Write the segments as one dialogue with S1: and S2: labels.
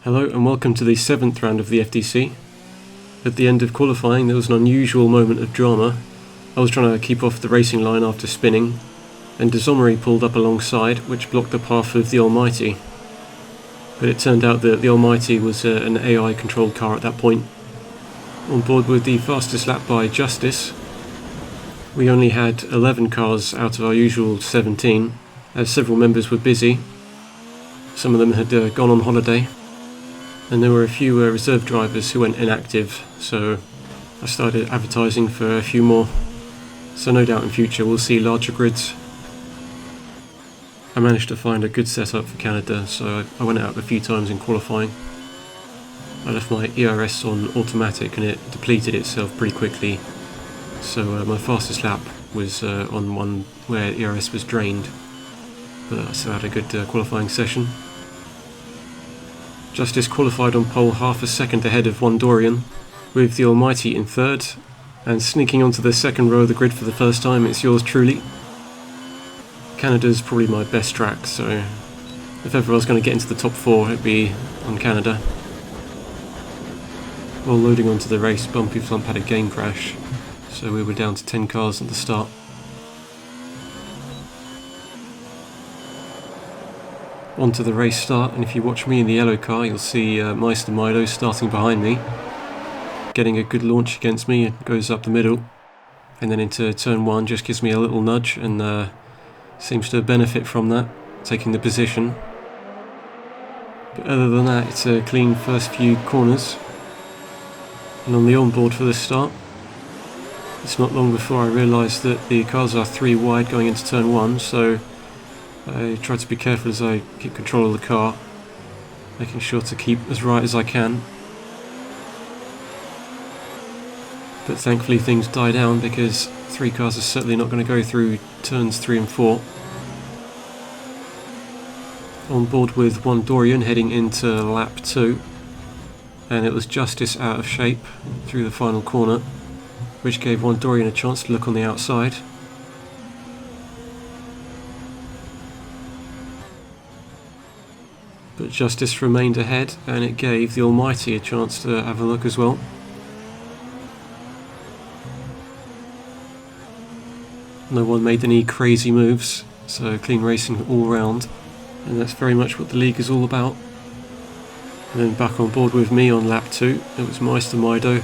S1: Hello and welcome to the 7th round of the FDC. At the end of qualifying there was an unusual moment of drama. I was trying to keep off the racing line after spinning, and Desommery pulled up alongside, which blocked the path of the Almighty. But it turned out that the Almighty was an AI controlled car at that point. On board with the fastest lap by Justice, we only had 11 cars out of our usual 17, as several members were busy. Some of them had gone on holiday, and there were a few reserve drivers who went inactive, so I started advertising for a few more. So no doubt in future we'll see larger grids. I managed to find a good setup for Canada, so I went out a few times in qualifying. I left my ERS on automatic and it depleted itself pretty quickly, so my fastest lap was on one where ERS was drained, but I still had a good qualifying session. Justice qualified on pole half a second ahead of Wondorian, with the Almighty in third, and sneaking onto the second row of the grid for the first time, it's yours truly. Canada's probably my best track, so if ever I was going to get into the top 4 it'd be on Canada. While loading onto the race, Bumpy Flump had a game crash, so we were down to 10 cars at the start. Onto the race start, and if you watch me in the yellow car you'll see Meister Mido starting behind me, getting a good launch against me. It goes up the middle and then into turn 1, just gives me a little nudge and seems to benefit from that, taking the position. But other than that, it's a clean first few corners. And on the onboard for the start, it's not long before I realised that the cars are 3 wide going into turn 1, so I try to be careful as I keep control of the car, making sure to keep as right as I can. But thankfully things die down, because 3 cars are certainly not going to go through turns 3 and 4. On board with Wondorian heading into lap 2, and it was Justice out of shape through the final corner, which gave Wondorian a chance to look on the outside. But Justice remained ahead, and it gave the Almighty a chance to have a look as well. No one made any crazy moves, so clean racing all round, and that's very much what the league is all about. And then back on board with me on lap 2, it was Meister Mido,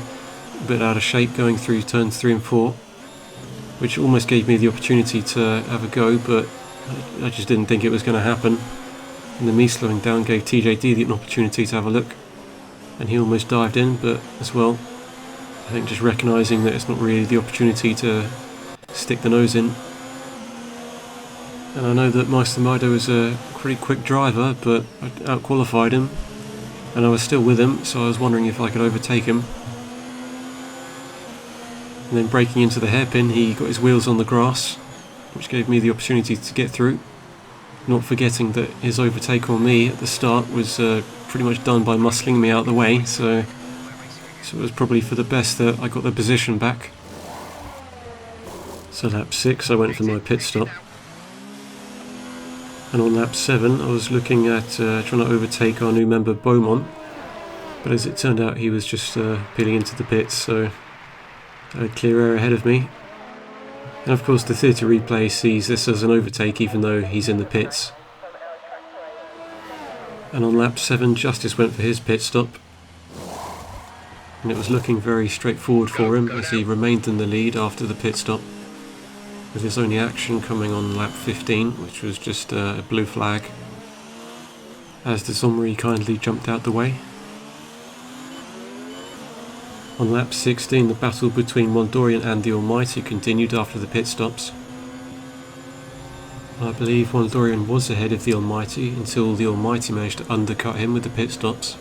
S1: a bit out of shape going through turns 3 and 4, which almost gave me the opportunity to have a go, but I just didn't think it was going to happen. And then me slowing down gave TJD an opportunity to have a look, and he almost dived in, but as well, I think just recognising that it's not really the opportunity to stick the nose in. And I know that Meister Mido is a pretty quick driver, but I out-qualified him, and I was still with him, so I was wondering if I could overtake him. And then breaking into the hairpin, he got his wheels on the grass, which gave me the opportunity to get through, not forgetting that his overtake on me at the start was pretty much done by muscling me out of the way, so it was probably for the best that I got the position back. So lap 6 I went for my pit stop, and on lap 7 I was looking at trying to overtake our new member Beaumont, but as it turned out he was just peeling into the pits, so I had clear air ahead of me. And of course the theatre replay sees this as an overtake even though he's in the pits. And on lap 7 Justice went for his pit stop, and it was looking very straightforward for him as he remained in the lead after the pit stop, with his only action coming on lap 15, which was just a blue flag, as Desommery kindly jumped out the way. On lap 16 the battle between Wondorian and the Almighty continued after the pit stops. I believe Wondorian was ahead of the Almighty until the Almighty managed to undercut him with the pit stops.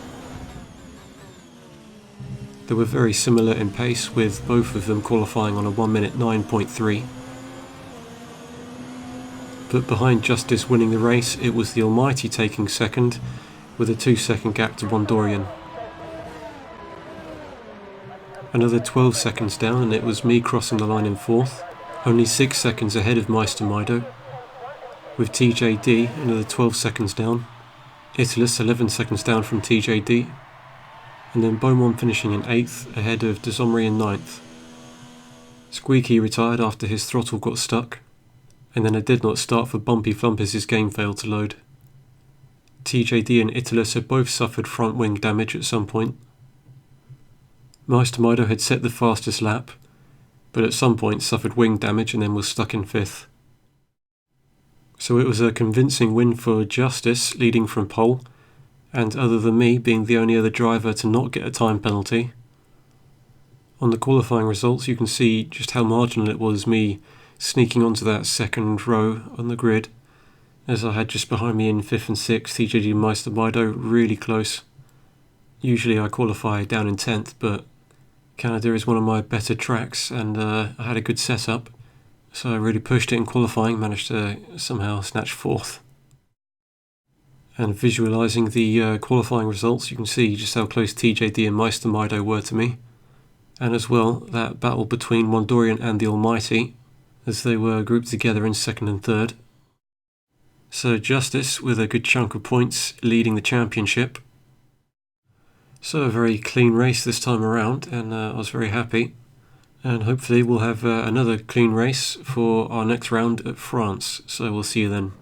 S1: They were very similar in pace, with both of them qualifying on a 1 minute 9.3. But behind Justice winning the race, it was the Almighty taking second, with a 2-second gap to Wondorian. Another 12 seconds down and it was me crossing the line in 4th, only 6 seconds ahead of Meister Mido. With TJD another 12 seconds down, Italus 11 seconds down from TJD, and then Beaumont finishing in 8th ahead of Desommery in 9th. Squeaky retired after his throttle got stuck, and then it did not start for Bumpy Flump as his game failed to load. TJD and Italus had both suffered front wing damage at some point. Meister had set the fastest lap, but at some point suffered wing damage and then was stuck in 5th. So it was a convincing win for Justice, leading from pole, and other than me being the only other driver to not get a time penalty. On the qualifying results you can see just how marginal it was me sneaking onto that second row on the grid, as I had just behind me in 5th and 6th TJD and Meister really close. Usually I qualify down in 10th, but Canada is one of my better tracks and I had a good setup, so I really pushed it in qualifying, managed to somehow snatch 4th. And visualising the qualifying results, you can see just how close TJD and Meister were to me, and as well that battle between Wondorian and the Almighty, as they were grouped together in 2nd and 3rd. So Justice with a good chunk of points leading the championship. So a very clean race this time around, and I was very happy, and hopefully we'll have another clean race for our next round at France, so we'll see you then.